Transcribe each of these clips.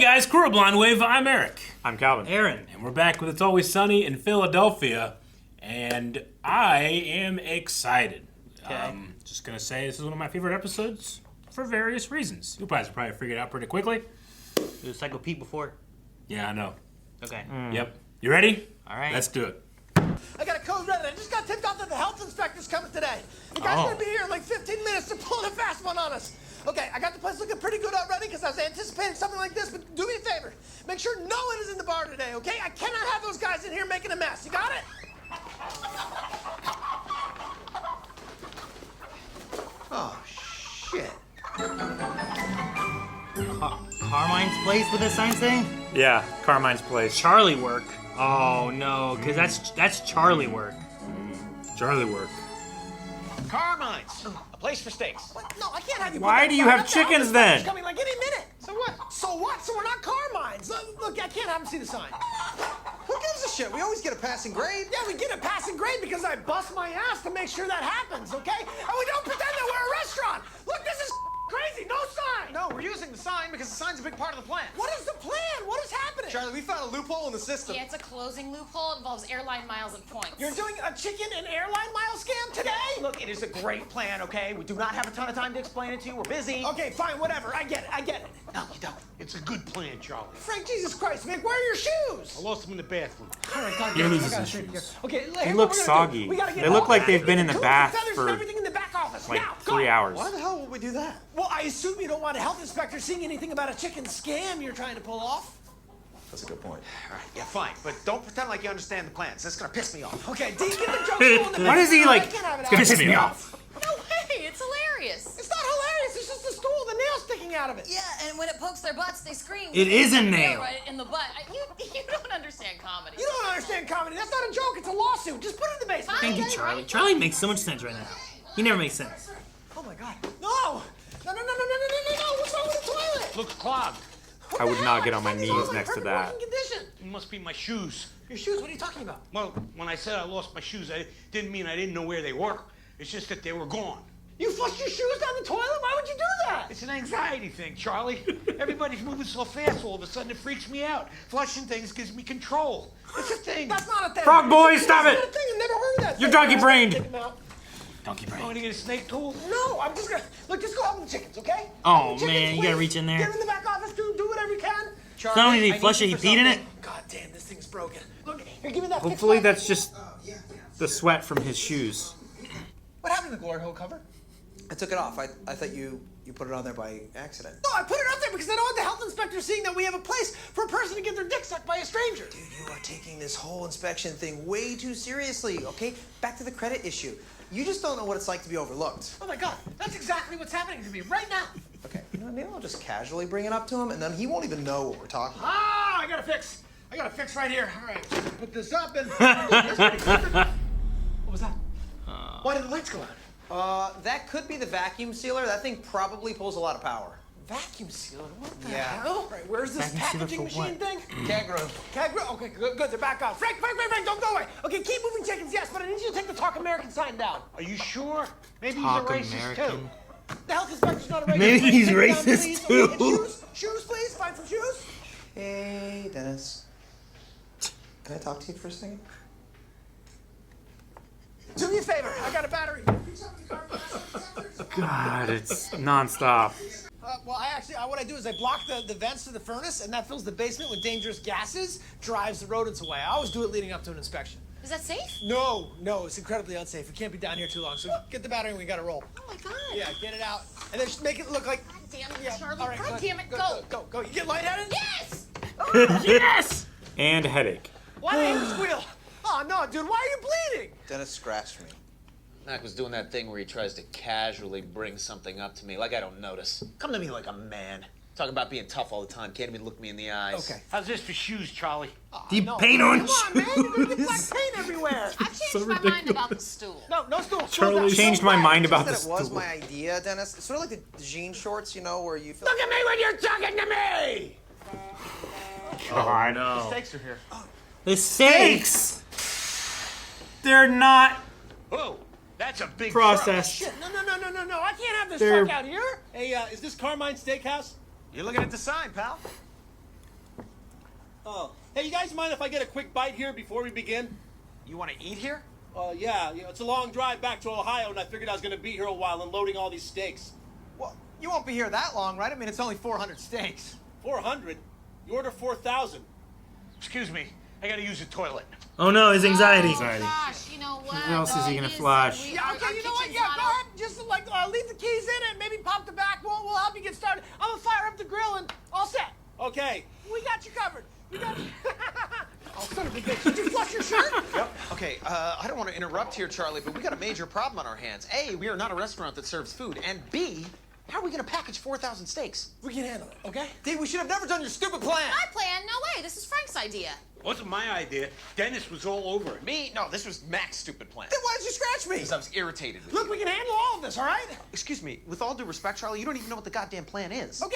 guys, Crew Blind Wave, I'm Eric. I'm Calvin. Aaron. And we're back with It's Always Sunny in Philadelphia. And I am excited. Okay. Just going to say this is one of my favorite episodes for various reasons. You guys probably figured it out pretty quickly. You was Psycho Pete before? Yeah, I know. Okay. Yep. You ready? All right. Let's do it. I got a code red. I just got tipped off that the health inspector's coming today. The guy's gonna be here in like 15 minutes to pull a fast one on us. Okay, I got the place looking pretty good already because I was anticipating something like this, but do me a favor. Make sure no one is in the bar today, okay? I cannot have those guys in here making a mess. You got it? Oh, shit. Carmine's place with a sign saying? Yeah, Carmine's place. Charlie work. Oh no, because that's Charlie work. Charlie work. Carmine's, a place for steaks. What? No, I can't have you. Why put that do you sign have up. The chickens health inspector's then? coming like any minute. So what? So what? So we're not Carmine's. Look, I can't have them see the sign. Who gives a shit? We always get a passing grade. Yeah, we get a passing grade because I bust my ass to make sure that happens, okay? And we don't pretend that we're a restaurant. Look, this is crazy. No sign. No, we're using the sign because the sign's a big part of the plan. What is the plan? What is happening? Charlie, we found a loophole in the system. Yeah, it's a closing loophole. It involves airline miles and points. You're doing a chicken and airline mile scam today? Look, it is a great plan, okay? We do not have a ton of time to explain it to you. We're busy. Okay, fine, whatever. I get it. No, you don't. It's a good plan, Charlie. Frank, Jesus Christ, Mick, where are your shoes? I lost them in the bathroom. All right, God, You're damn it, losing I gotta some straighten shoes. here. Okay, They here's look what we're gonna do. soggy. We gotta get They look all like that, they've been in the coats, bath feathers, for, and everything in the back office. like now, 3 go. hours. Why the hell would we do that? Well, I assume you don't want a health inspector seeing anything about a chicken scam you're trying to pull off. That's a good point. All right, yeah, fine. But don't pretend like you understand the plans. That's gonna piss me off. Okay, Dean, get the joke in the Why does he, like, I can't have it it's gonna out. piss me off? No way! It's hilarious. It's not hilarious. It's just the stool, the nail sticking out of it. Yeah, and when it pokes their butts, they scream. It is a nail. Right in the butt. You don't understand comedy. You don't understand comedy. That's not a joke. It's a lawsuit. Just put it in the basement. Fine. Thank you, Charlie. Charlie makes so much sense right now. He never makes sense. Oh my God. No! No! What's wrong with the toilet? Looks clogged. What I the would hell? not get on my It's knees like next to perfect that. working condition. It must be my shoes. Your shoes. What are you talking about? Well, when I said I lost my shoes, I didn't mean I didn't know where they were. It's just that they were gone. You flushed your shoes down the toilet? Why would you do that? It's an anxiety thing, Charlie. Everybody's moving so fast, all of a sudden it freaks me out. Flushing things gives me control. It's a thing. That's not a thing. Frog boy, stop That's it! not a thing. I've never heard of that. You're thing. donkey-brained. Take 'em out. Donkey I'm brain. gonna get a snake tool. No, I'm just gonna look. Just go help with the chickens, okay? Oh, Help with the chickens, man, you gotta please. reach in there. Get in the back office. Do whatever you can. Charlie, Not only did I he need flush you it, he for peed in it. something. God damn, this thing's broken. Look, here, give me that. Hopefully pitch that's just the sweat from his shoes. What happened to the glory hole cover? I took it off. I thought you put it on there by accident. No, I put it up there because I don't want the health inspector seeing that we have a place for a person to get their dick sucked by a stranger. Dude, you are taking this whole inspection thing way too seriously, okay? Back to the credit issue. You just don't know what it's like to be overlooked. Oh my God, that's exactly what's happening to me right now. Okay, you know what, maybe I'll just casually bring it up to him, and then he won't even know what we're talking about. Ah, I got a fix right here. All right, put this up and. What was that? Why did the lights go out? That could be the vacuum sealer. That thing probably pulls a lot of power. Vacuum sealer. What the Yeah. hell? All right, where's this Vacuum sealer packaging for machine what? thing? Keg room. Keg room. Okay, good. They're back on. Frank, don't go away. Okay, keep moving chickens, yes, but I need you to take the Talk American sign down. Are you sure? Maybe Talk he's a racist American. too. The health inspector's not a racist. Maybe he's Take it down, racist, please. too. Okay, and shoes, please. Find some shoes. Hey, Dennis. Can I talk to you for a second? Do me a favor. I got a battery. God, it's nonstop. Well, what I do is I block the vents to the furnace, and that fills the basement with dangerous gases, drives the rodents away. I always do it leading up to an inspection. Is that safe? No, it's incredibly unsafe. We can't be down here too long, so get the battery and we gotta roll. Oh my God. Yeah, get it out. And then just make it look like... God damn it, Yeah, Charlie. all right, God go, damn it, go. You get lightheaded? Yes! Yes! And a headache. Why do you squeal? Oh, no, dude, why are you bleeding? Dennis scratched me. Mac was doing that thing where he tries to casually bring something up to me like I don't notice. Come to me like a man. Talking about being tough all the time. Can't even look me in the eyes. Okay. How's this for shoes, Charlie? Deep No. paint on Come on, man. You're gonna get black paint everywhere. I've changed my mind about the stool. No stool. Charlie changed my mind about That this. it was my idea, Dennis. It's sort of like the jean shorts, you know, where you feel... Look at me when you're talking to me! God. no. Steaks are here. The steaks! They're not Whoa, that's a big processed. Shit, no. I can't have this They're- truck out here. Hey, is this Carmine Steakhouse? You're looking at the sign, pal. Oh. Hey, you guys mind if I get a quick bite here before we begin? You want to eat here? Yeah, it's a long drive back to Ohio, and I figured I was going to be here a while unloading all these steaks. Well, you won't be here that long, right? I mean, it's only 400 steaks. 400? You order 4,000. Excuse me, I gotta use the toilet. Oh no, his anxiety. Oh, gosh, you know what? What else is he gonna flush? Yeah, okay, you know what? Yeah, go ahead. Just leave the keys in it, maybe pop the back. We'll help you get started. I'm gonna fire up the grill and all set. Okay. We got you covered. We got you. Oh, son of a bitch. Did you flush your shirt? Yep. Okay, I don't want to interrupt here, Charlie, but we got a major problem on our hands. A, we are not a restaurant that serves food, and B, how are we going to package 4,000 steaks? We can handle it, okay? Dave, we should have never done your stupid plan. My plan? No way. This is Frank's idea. Wasn't my idea. Dennis was all over it. Me? No, this was Mac's stupid plan. Then why did you scratch me? Because I was irritated with Look, you. we can handle all of this, all right? Excuse me, with all due respect, Charlie, you don't even know what the goddamn plan is. Okay.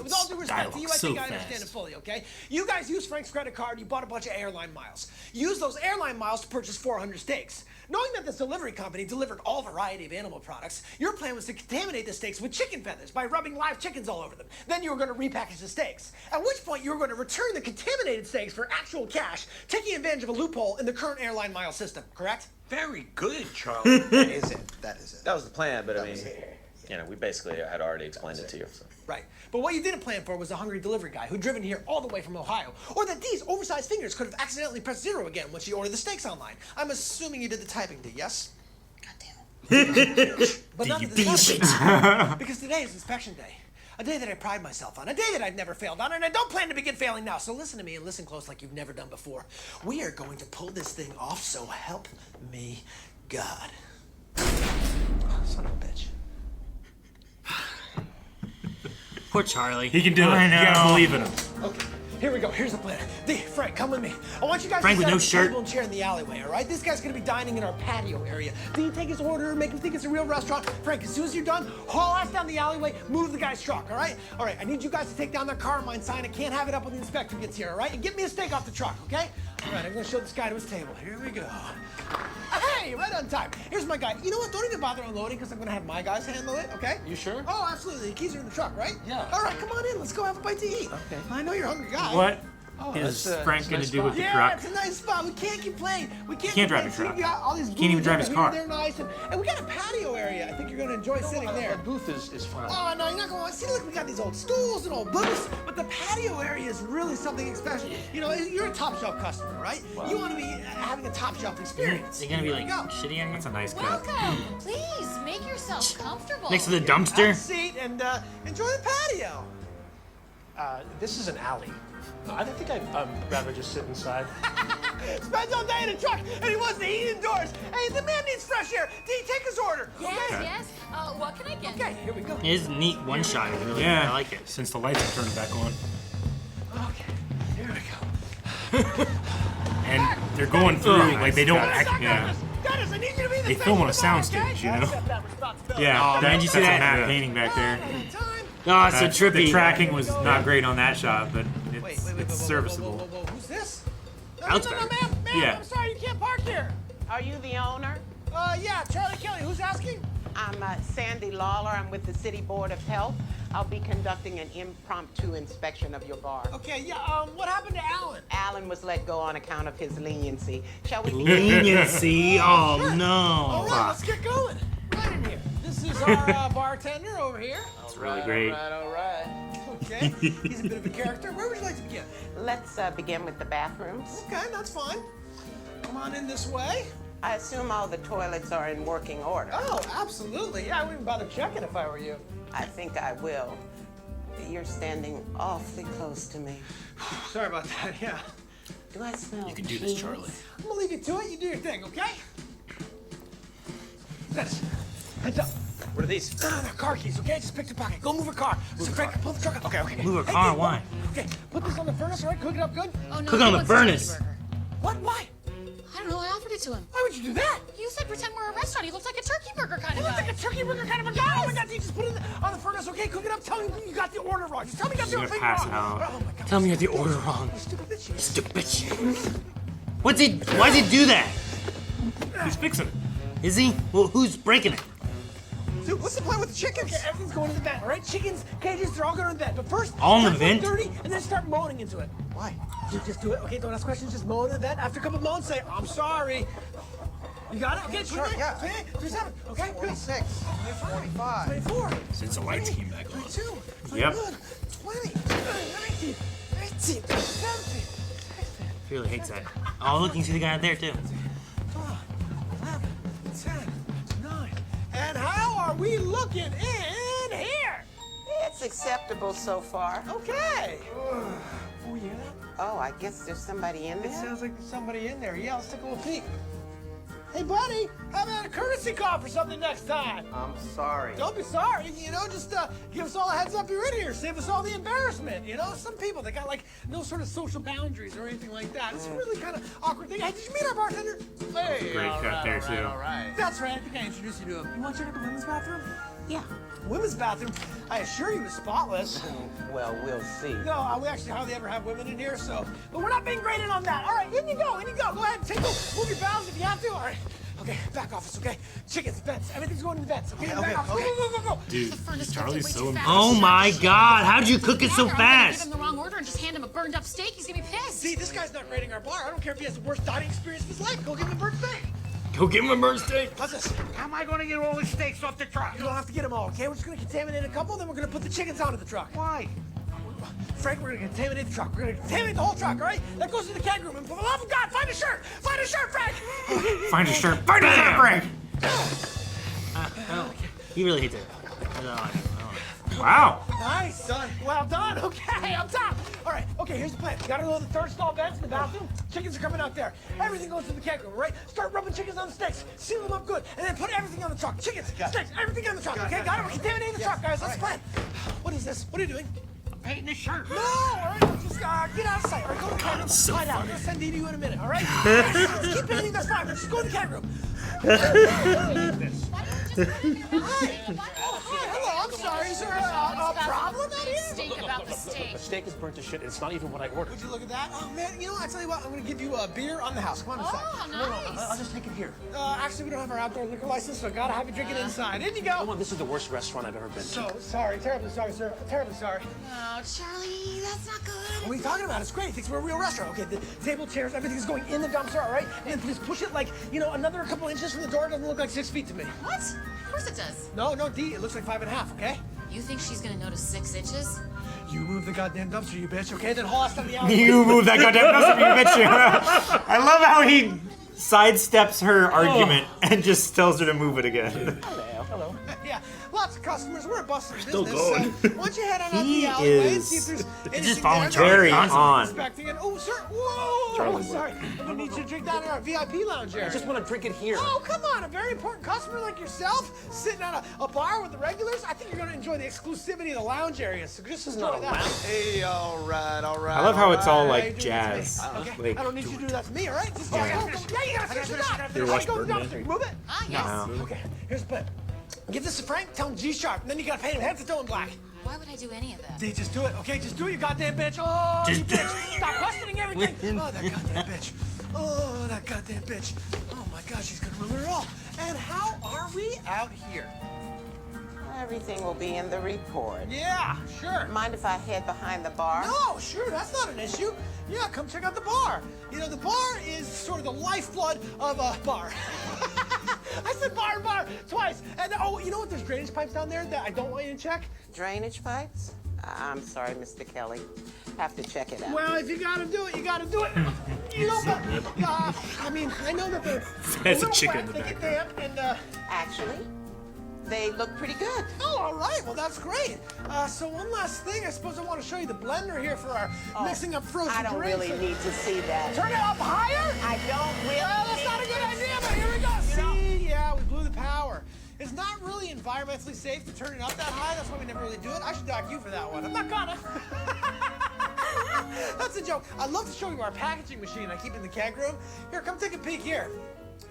With all due respect to you, I think I understand it fully, okay? You guys used Frank's credit card, you bought a bunch of airline miles. Use those airline miles to purchase 400 steaks. Knowing that this delivery company delivered all variety of animal products, your plan was to contaminate the steaks with chicken feathers by rubbing live chickens all over them. Then you were going to repackage the steaks. At which point you were going to return the contaminated steaks for actual cash, taking advantage of a loophole in the current airline mile system, correct? Very good, Charlie. That is it. That is it. That was the plan, but I mean, you know, we basically had already explained it to you. So. Right. But what you didn't plan for was a hungry delivery guy who'd driven here all the way from Ohio. Or that these oversized fingers could have accidentally pressed 0 again once you ordered the steaks online. I'm assuming you did the typing, yes? God damn it. But not the because today is inspection day. A day that I pride myself on. A day that I've never failed on, and I don't plan to begin failing now. So listen to me and listen close like you've never done before. We are going to pull this thing off, so help me God. Son of a bitch. Poor Charlie. He can do it. I You know. gotta believe in him. Okay, here we go. Here's the plan. Frank, come with me. I want you guys Frank to with set no up a shirt. table and chair in the alleyway, all right? This guy's gonna be dining in our patio area. Then you take his order, make him think it's a real restaurant. Frank, as soon as you're done, haul ass down the alleyway, move the guy's truck, all right? All right, I need you guys to take down that car mine sign. I can't have it up when the inspector gets here, all right? And get me a steak off the truck, okay? All right, I'm gonna show this guy to his table. Here we go. Hey, right on time. Here's my guy. You know what? Don't even bother unloading because I'm gonna have my guys handle it, okay? You sure? Oh, absolutely. The keys are in the truck, right? Yeah. All right, come on in. Let's go have a bite to eat. Okay. I know you're a hungry guy. What Oh, is that's, Frank that's a gonna nice do with the yeah, truck? it's a nice spot. We can't complain. We can't. Can't drive complain. a truck. See, we got all these Can't even booths drive his over car. here, they're nice, and we got a patio area. I think you're gonna enjoy sitting there. The booth is fine. Oh no, you're not gonna see. Look, we got these old stools and old booths, but the patio area is really something special. You know, you're a top shelf customer, right? You want to be having a top shelf experience. They're gonna be like Here we go. shitty on That's a you. nice cut. Welcome. Please make yourself comfortable. Next to the Have a dumpster. seat and enjoy the patio. This is an alley. I think I'd rather just sit inside. Spends all day in a truck and he wants to eat indoors. Hey, the man needs fresh air. Did he take his order? Yes, Okay. yes. What can I get? Okay, here we go. It is neat one shot. Really. Yeah. I like it. Since the lights are turned back on. Okay, here we go. And they're going through, like, they don't act. Yeah. Dennis, I need you to be the They film on a soundstage, you know? Yeah. man, did you see that's that? a map Yeah. painting back there. Oh, it's so The trippy. tracking was not great on that shot, but it's Whoa, serviceable. whoa. Who's this? No, Alex no, Berger. ma'am, Yeah. I'm sorry, you can't park here. Are you the owner? Yeah, Charlie Kelly, who's asking? I'm Sandy Lawler. I'm with the City Board of Health. I'll be conducting an impromptu inspection of your bar. Okay, yeah, what happened to Alan? Alan was let go on account of his leniency. Shall we begin? Leniency. Oh All no. right, let's get going. Right in here. This is our bartender over here. It's really great. All right. Okay, he's a bit of a character. Where would you like to begin? Let's begin with the bathrooms. Okay, that's fine. Come on in this way. I assume all the toilets are in working order. Oh, absolutely. Yeah, I wouldn't bother checking if I were you. I think I will. You're standing awfully close to me. Sorry about that, yeah. Do I smell You can do this, Charlie. I'm gonna leave you to it. You do your thing, okay? Dennis, heads up. What are these? They're car keys, okay? Just pick the pocket. Go move a car. So Frank, pull the truck up. Okay. Move a Hey, car, hey, why? Okay, put this on the furnace, all right? Cook it up good. Oh, no, Cook he on the wants a furnace. turkey burger. What? Why? I don't know. I offered it to him. Why would you do that? You said pretend we're a restaurant. He looks like a turkey burger kind You of look guy. like a turkey burger kind of a guy. Oh my God, you just put it on the furnace, okay? Cook it up. Tell me you got the order wrong. Just tell me you got the He's order gonna pass wrong. out. Oh my God. Tell me you had the order wrong. Stupid bitch. you. Stupid bitch. What's he? Why'd he do that? He's fixing it. Is he? Well, who's breaking it? Dude, what's the plan with the chickens? Okay, everything's going in the vent, all right? Chickens, cages, they're all going in the vent. But first, All in the try to look vent? dirty and then start moaning into it. Why? Just do it. Okay, don't ask questions. Just moan in the vent. After a couple of moans, say, I'm sorry. You got it? Okay, Sure, 28, yeah. 28, 27. Okay, good. 26, 45. 24. Since the lights came back on. 22. Yep. 20, 19, 18, 17. Really hates that. Oh, look, you can see the guy out there too. 11, 10, 9. And how are we looking in here? It's acceptable so far. Okay. Oh, you hear that? Oh, I guess there's somebody in It there. sounds like there's somebody in there. Yeah, let's take a little peek. Hey, buddy, how about a courtesy call for something next time? I'm sorry. Don't be sorry. Just give us all a heads up you're in here. Save us all the embarrassment. Some people, they got like no sort of social boundaries or anything like that. It's a really kind of awkward thing. Hey, did you meet our bartender? Hey, Great all cut right, there, all right, too. all right. That's right. I think I introduced you to him. You want to check out the women's bathroom? Yeah. Women's bathroom? I assure you it's spotless. Well, we'll see. No, we actually hardly ever have women in here, so. But we're not being graded on that. All right, in you go, in you go. Go ahead, move your bowels if you have to. All right. Okay, back office, okay? Chickens, vents, everything's going in the vents, okay? Back office. Go. Dude, Charlie's so fast. Oh my God! How'd you cook it so I'm gonna give fast? him the wrong order and just hand him a burned up steak. He's gonna be pissed. See, this guy's not raiding our bar. I don't care if he has the worst dining experience of his life. Go give him a bird steak. Go give him a bird steak. How's this? How am I going to get all the steaks off the truck? You don't have to get them all, okay? We're just gonna contaminate a couple, then we're gonna put the chickens onto the truck. Why? Frank, we're gonna contaminate the truck. We're gonna contaminate the whole truck, all right? That goes to the keg room. And for the love of God, find a shirt! Find a shirt, Frank! Find a shirt. Find a shirt, Frank. He really hates it. Wow. Nice, son. Well done. Okay, I'm top. All right, okay, here's the plan. You gotta go to the third stall vents in the bathroom. Chickens are coming out there. Everything goes to the keg room, all right? Start rubbing chickens on the steaks. Seal them up good. And then put everything on the truck. Chickens, steaks, everything on the truck. Okay, got it? We're contaminating the truck, guys. That's the plan. What is this? What are you doing? Painting the shirt. No, all right, just get out of sight. All right, go to the keg room. so Find out. I'm funny. gonna send Dee to you in a minute, all right? Let's keep painting, that's fine. But just go to the keg room. Hello, I'm sorry. Is there a problem out here? Stink about the steak. The steak is burnt to shit. It's not even what I ordered. Would you look at that? Oh, man, you know what? I tell you what, I'm going to give you a beer on the house. Come on inside. Oh, No, nice. I'll just take it here. Actually, we don't have our outdoor liquor license, so I got to have you drink it inside. In you go. Come on, this is the worst restaurant I've ever been to. So sorry. Terribly sorry, sir. Terribly sorry. Oh, Charlie, that's not good. What are you talking about? It's great. He thinks we're a real restaurant. Okay, the table, chairs, everything's going in the dumpster, all right? And then just push it like, another couple inches from the door. It doesn't look like 6 feet to me. What? Of course it does. No, D. It looks like 5.5, okay? You think she's gonna notice 6 inches? You move the goddamn dumpster, you bitch, okay? Then haul us down the alley. You move that goddamn dumpster, you bitch. I love how he sidesteps her argument and just tells her to move it again. Hello. Yeah, lots of customers. We're a bustling Still business. going. So why don't you head on out He the alleyway and is see if there's anything just following there. Charlie Very constantly. on. Inspecting it. Oh, sir. Whoa. Sorry. I'm going to need you to drink down in our VIP lounge area. I just want to drink it here. Oh, come on. A very important customer like yourself sitting at a bar with the regulars. I think you're going to enjoy the exclusivity of the lounge area. So just enjoy that. Hey, all right. I love how it's all How you like doing jazz. today? Okay. Like, I don't need you to do that to me, all right? Just yeah, you gotta finish it up. You watch Go to the Birdman? dumpster. You move it? Ah, yes. Okay, here's the plan. Give this to Frank, tell him G sharp, and then you gotta paint him head to toe in black. Why would I do any of that? D, just do it, okay? Just do it, you goddamn bitch. Oh, you Just bitch. Stop questioning everything. Oh, that goddamn bitch. Oh, that goddamn bitch. Oh my God, she's gonna ruin it all. And how are we out here? Everything will be in the report. Yeah, sure. Mind if I head behind the bar? No, sure, that's not an issue. Yeah, come check out the bar. The bar is sort of the lifeblood of a bar. I said bar twice. And you know what? There's drainage pipes down there that I don't want you to check. Drainage pipes? I'm sorry, Mr. Kelly. Have to check it out. Well, if you gotta do it, you gotta do it. I mean, I know that they're That's a little chicken wet, in the they get background. damp, and Actually, they look pretty good. oh, all right. Well, that's great. So one last thing, I suppose I want to show you the blender here for our mixing up frozen I don't drinks. really need to see that. Turn it up higher. I don't really. Well, that's not a good idea, but here we go. See, yeah, we blew the power. It's not really environmentally safe to turn it up that high. That's why we never really do it. I should dock you for that one. I'm not gonna. That's a joke. I'd love to show you our packaging machine I keep in the keg room. Here, come take a peek here.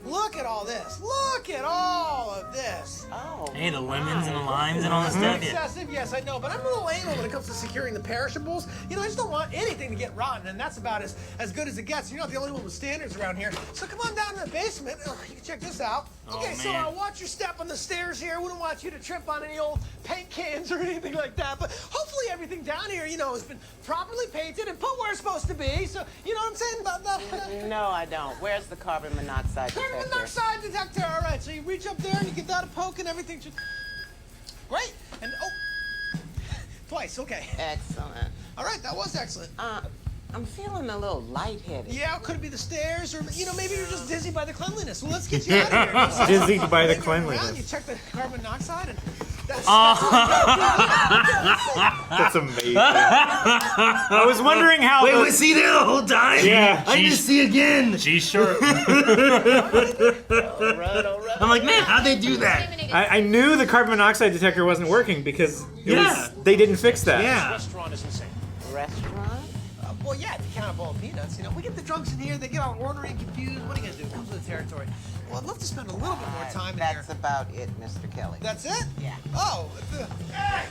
Look at all this. Look at all of this. Oh. Hey, the lemons and the limes and all that stuff. Yeah. Excessive, yes, I know, but I'm a little anal when it comes to securing the perishables. You know, I just don't want anything to get rotten, and that's about as good as it gets. You're not the only one with standards around here. So come on down to the basement. You can check this out. Okay, so watch your step on the stairs here. Wouldn't want you to trip on any old paint cans or anything like that. But hopefully everything down here, you know, has been properly painted and put where it's supposed to be. So, you know what I'm saying about that? No, I don't. Where's the carbon monoxide detector? Carbon monoxide detector. All right, so you reach up there and you give that a poke and everything should... Great. And, oh, twice, okay. Excellent. All right, that was excellent. I'm feeling a little lightheaded. Yeah, could it be the stairs, or you know, maybe you're just dizzy by the cleanliness. Well, let's get you out of here. Dizzy by the Around, cleanliness. you check the carbon monoxide, and that's That's amazing. I was wondering how. Wait, was he there the whole time? Yeah. I didn't see again. G-shirt. all right. I'm like, man, how'd they do that? I knew the carbon monoxide detector wasn't working because Yeah. they didn't fix that. Yeah. Restaurant is insane. Restaurant? Well, yeah, if you count up all the peanuts, you know, we get the drunks in here, they get all ornery and confused. What are you gonna do? It comes with the territory. Well, I'd love to spend a little bit more time in here. That's about it, Mr. Kelly. That's it? Yeah. Oh, hey!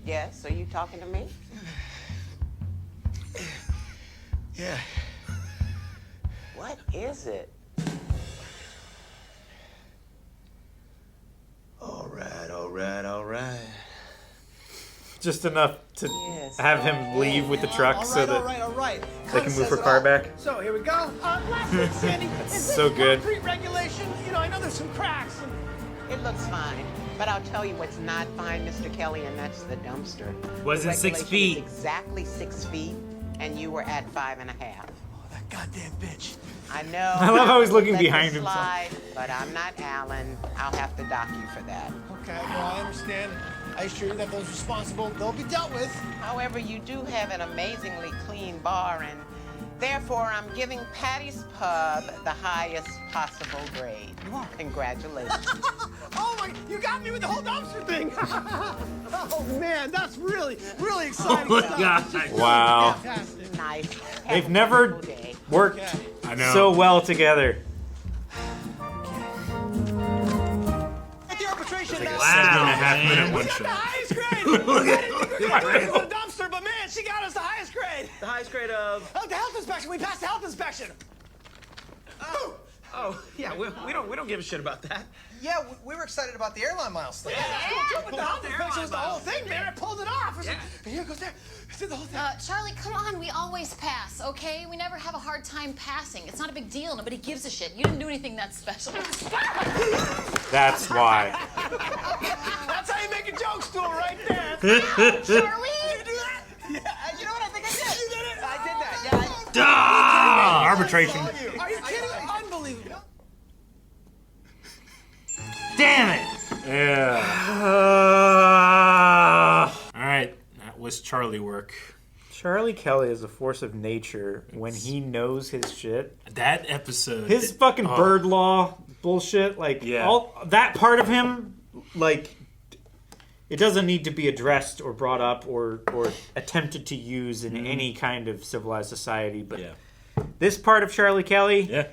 Yes, are you talking to me? Yeah. What is it? All right. Just enough to Yes. have him leave with the truck all so right, that all right. they can move Says her it car all. back. So here we go. Last thing, Sandy, is this so good. concrete regulation? You know, I know there's some cracks. And... It looks fine. But I'll tell you what's not fine, Mr. Kelly, and that's the dumpster. Wasn't The 6 regulation feet. is exactly 6 feet, and you were at 5.5. Oh, that goddamn bitch. I know. I love how he's looking Let behind this himself. slide, but I'm not Alan. I'll have to dock you for that. Okay, well, I understand. I assure you that those responsible, they'll be dealt with. However, you do have an amazingly clean bar, and therefore I'm giving Patty's Pub the highest possible grade. You are? Congratulations. Oh my, you got me with the whole dumpster thing. Oh man, that's really, really exciting Oh my stuff. God. It's just Wow. Fantastic. Nice. They've Have a never wonderful day. worked Okay. I know. so well together. At the arbitration now. Wow, 7.5 minute man. one She got the shot. highest grade. I didn't think we were gonna do this in the dumpster, but man, she got us the highest grade. The highest grade of. Oh, the health inspection. We passed the health inspection. Oh, yeah, we don't give a shit about that. Yeah, we were excited about the airline miles thing. But the health inspection was the whole thing, man. I pulled it off. I was like, here goes there. I did the whole thing. Charlie, come on. We always pass, okay? We never have a hard time passing. It's not a big deal. Nobody gives a shit. You didn't do anything that special. That's why. That's how you make a joke, Stool, right there. Charlie? Did you do that? Yeah, you know what? I think I did. You did it? I did that, yeah. Ah! Arbitration. Are you kidding? Unbelievable. Damn it! Yeah. All right, that was Charlie work. Charlie Kelly is a force of nature when he knows his shit. That episode. His fucking bird law bullshit, like Yeah. all that part of him, like it doesn't need to be addressed or brought up or attempted to use in any kind of civilized society. But this part of Charlie Kelly, Yeah.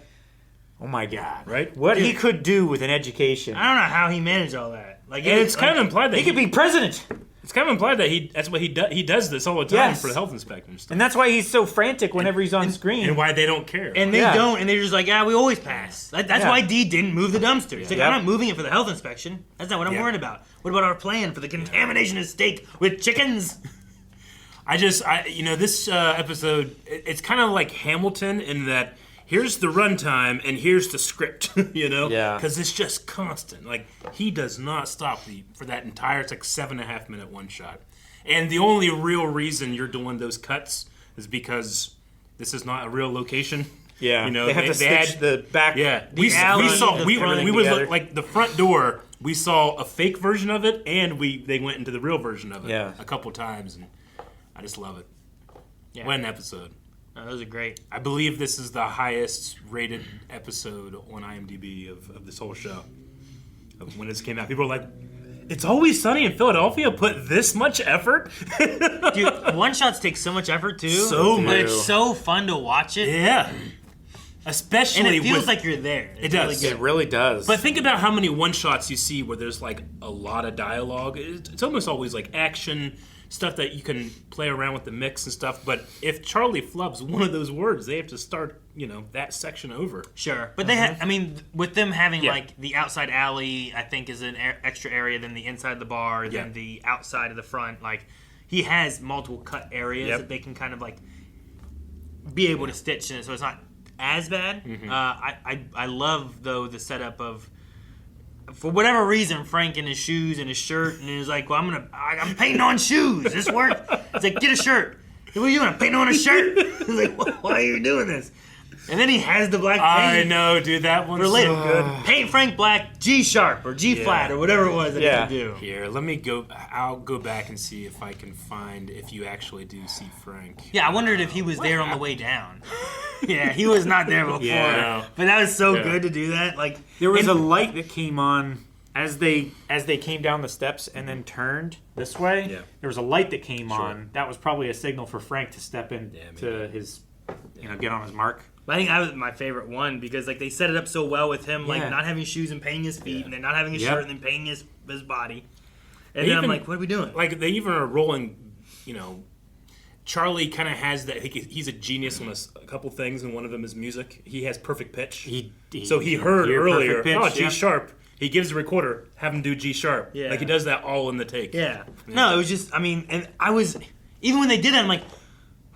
oh my god, Right? What he Dude. could do with an education. I don't know how he managed all that. Like, And it's kind of implied that He could be president. It's kind of implied that that's what he does. He does this all the time Yes. for the health inspectors. And that's why he's so frantic whenever he's on screen. And why they don't care. And they Yeah. don't, and they're just like, yeah, we always pass. That's Yeah. why Dee didn't move the dumpster. He's like, Yep. I'm not moving it for the health inspection. That's not what I'm Yeah. worried about. What about our plan for the contamination of steak with chickens? This episode, it's kind of like Hamilton in that here's the runtime and here's the script, Yeah. Because it's just constant. Like, he does not stop for that entire, it's like 7.5 minute one shot. And the only real reason you're doing those cuts is because this is not a real location. Yeah, they have to stitch had- the back. Yeah, The alley, the front, we everything would together. look like the front door. We saw a fake version of it, and they went into the real version of it a couple times, and I just love it. Yeah. What an episode! Oh, those are great. I believe this is the highest rated episode on IMDb of this whole show. Of when this came out, people were like, "It's Always Sunny in Philadelphia put this much effort." Dude, one shots take so much effort too. So but much. it's so fun to watch it. Yeah. Especially And it feels with, like you're there. It does. It really does. But think about how many one-shots you see where there's like a lot of dialogue. It's almost always like action stuff that you can play around with the mix and stuff. But if Charlie flubs one of those words, they have to start, that section over. Sure, but they had. I mean, with them having like the outside alley, I think is an extra area than the inside of the bar, than the outside of the front. Like he has multiple cut areas that they can kind of like be able to stitch in it, so it's not as bad. I love though the setup of, for whatever reason, Frank in his shoes and his shirt, and he's like, "Well, I'm painting on shoes. This work." It's like, "Get a shirt." "What are you doing? I'm painting on a shirt." He's like, "Why are you doing this?" And then he has the black paint. I know, dude. That one's so good. Paint Frank black, G sharp or G flat or whatever it was that he could do. Here, let me go. I'll go back and see if I can find if you actually do see Frank. Yeah, I wondered if he was there on the way down. Yeah, he was not there before. Yeah. But that was so good to do that. Like there was a light that came on as they came down the steps and then turned this way. Yeah. There was a light that came on. That was probably a signal for Frank to step in to his, get on his mark. I think that was my favorite one because like they set it up so well with him like not having shoes and painting his feet and then not having his shirt and then painting his body. And then I'm like, what are we doing? Like they even are rolling, Charlie kind of has that. He's a genius on a couple things, and one of them is music. He has perfect pitch. So he heard earlier, G sharp. He gives the recorder, have him do G sharp. Yeah. Like he does that all in the take. Yeah. No, it was just, and I was, even when they did that, I'm like,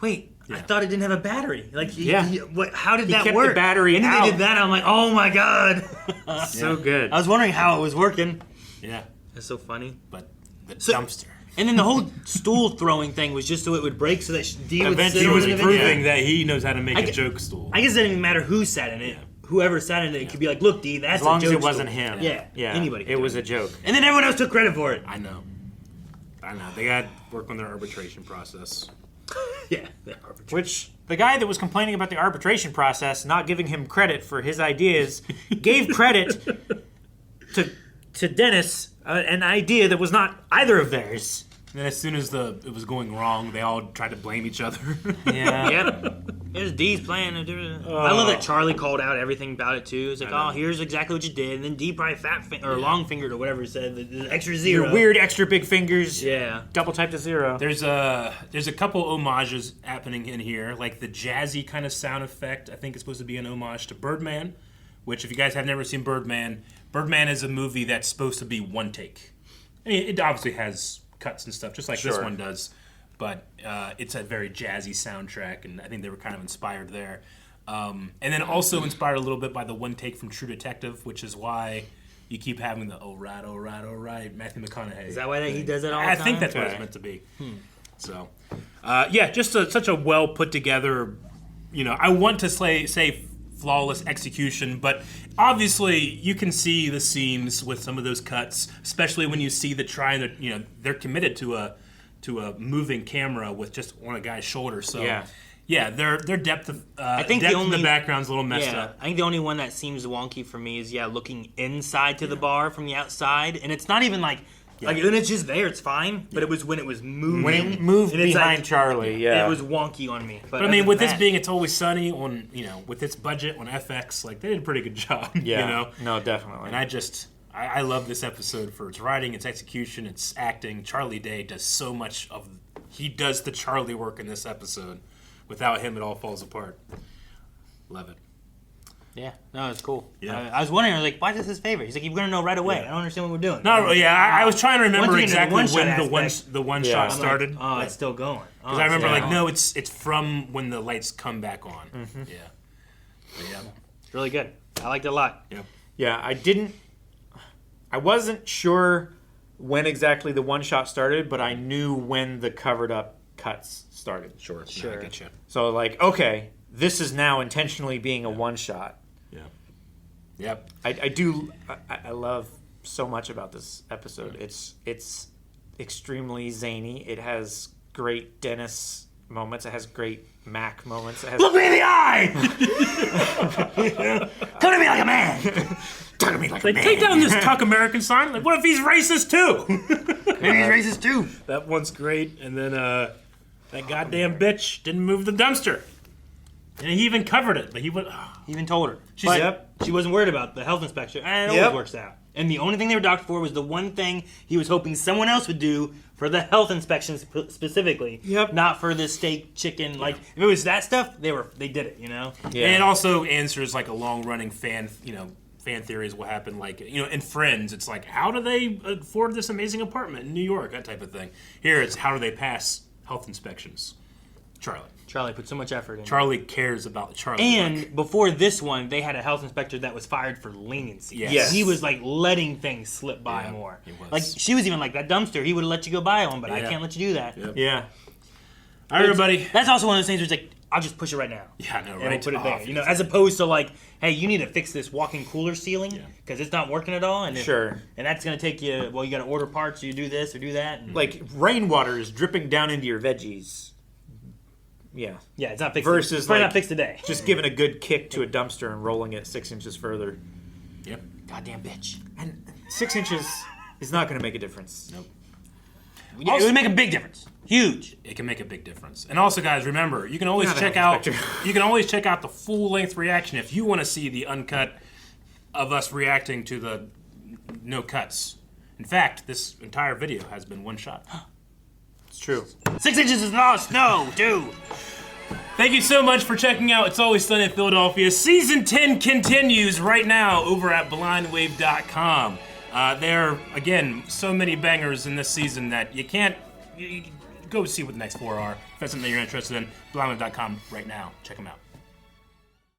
wait, I thought it didn't have a battery. Like, how did that kept work? the battery and then out. they did that, I'm like, oh my god. So good. I was wondering how it was working. Yeah. That's so funny. But the dumpster. And then the whole stool throwing thing was just so it would break so that D would sit He on was it. proving that he knows how to make a joke stool. I guess it didn't even matter who sat in it. Whoever sat in it could be like, look, D, that's a joke As long as it wasn't stool. him. Yeah. Anybody. It was a joke. And then everyone else took credit for it. I know. They got to work on their arbitration process. Yeah. Which the guy that was complaining about the arbitration process, not giving him credit for his ideas, gave credit to Dennis an idea that was not either of theirs. And then as soon as it was going wrong, they all tried to blame each other. Yeah. Yep. Here's D's plan. I love that Charlie called out everything about it too. It's like, oh, here's exactly what you did, and then D probably long fingered or whatever he said, the extra zero. Your weird extra big fingers. Yeah. Double typed to zero. There's a couple homages happening in here, like the jazzy kind of sound effect. I think it's supposed to be an homage to Birdman, which if you guys have never seen Birdman is a movie that's supposed to be one take. I mean, it obviously has cuts and stuff, just like this one does. But it's a very jazzy soundtrack, and I think they were kind of inspired there. And then also inspired a little bit by the one take from True Detective, which is why you keep having the "oh right" Matthew McConaughey. Is that why he does it all the time? I think that's what it's meant to be. So, just such a well put together. I want to say flawless execution, but obviously you can see the seams with some of those cuts, especially when you see the they're committed to a moving camera with just on a guy's shoulder. So their depth of I think depth in the background's a little messed up. I think the only one that seems wonky for me is looking inside to the bar from the outside, and it's not even like when it's just there, it's fine. But it was when it was moving, when it moved behind Charlie. It was wonky on me. But I mean, with this being It's Always Sunny on with its budget on FX, like they did a pretty good job. Yeah, no, definitely. And I love this episode for its writing, its execution, its acting. Charlie Day does so much he does the Charlie work in this episode. Without him, it all falls apart. Love it. Yeah, no, it's cool. Yeah. I was wondering, I was like, why is this his favorite? He's like, you're gonna know right away. I don't understand what we're doing. No, I was trying to remember exactly when the the one shot started. Like, oh, it's still going. Because I remember, no, it's from when the lights come back on. Mm-hmm. Yeah. But yeah. It's really good. I liked it a lot. Yep. Yeah, I wasn't sure when exactly the one shot started, but I knew when the covered up cuts started. Sure. I get you. So okay, this is now intentionally being a one shot. Yeah. Yep. I love so much about this episode. It's extremely zany. It has great Dennis moments. It has great Mac moments. Look me in the eye! Come to me like a man! Talk to me like a man! Take down this Tuck American sign. Like, what if he's racist too? Maybe he's racist too. That one's great. And then that goddamn bitch didn't move the dumpster. And he even covered it. But he even told her. She's, She wasn't worried about the health inspection. And it always works out. And the only thing they were docked for was the one thing he was hoping someone else would do for the health inspections specifically. Not for the steak, chicken. Like, if it was that stuff, they did it, you know? Yeah. And it also answers, like, a long-running fan theories what happened, like, in Friends, it's like, how do they afford this amazing apartment in New York, that type of thing. Here it's, how do they pass health inspections? Charlie put so much effort in. Charlie cares about Charlie. And before this one, they had a health inspector that was fired for leniency. Yes. He was like letting things slip by more. He was. Like she was even like, that dumpster, he would have let you go buy one, but I can't let you do that. Yep. Yeah. All right, everybody. That's also one of those things where it's like, I'll just push it right now. Yeah, no, and right. we'll put it there. You know, as opposed to like, hey, you need to fix this walk-in cooler ceiling because it's not working at all. And Sure. And that's going to take you, well, you got to order parts, so you do this or do that. And, Like, rainwater is dripping down into your veggies. Yeah. Yeah, it's not fixed. Versus, it's probably like, not fixed today. just giving a good kick to a dumpster and rolling it 6 inches further. Yep. Goddamn bitch. And 6 inches is not going to make a difference. Nope. It would make a big difference. Huge. It can make a big difference. And also, guys, remember, you can always check out the full-length reaction if you want to see the uncut of us reacting to the no cuts. In fact, this entire video has been one shot. It's true. 6 inches is lost. No, dude. Thank you so much for checking out It's Always Sunny in Philadelphia. Season 10 continues right now over at blindwave.com. There are, again, so many bangers in this season that you can't... You go see what the next 4 are. If that's something you're interested in, blindwave.com right now. Check them out.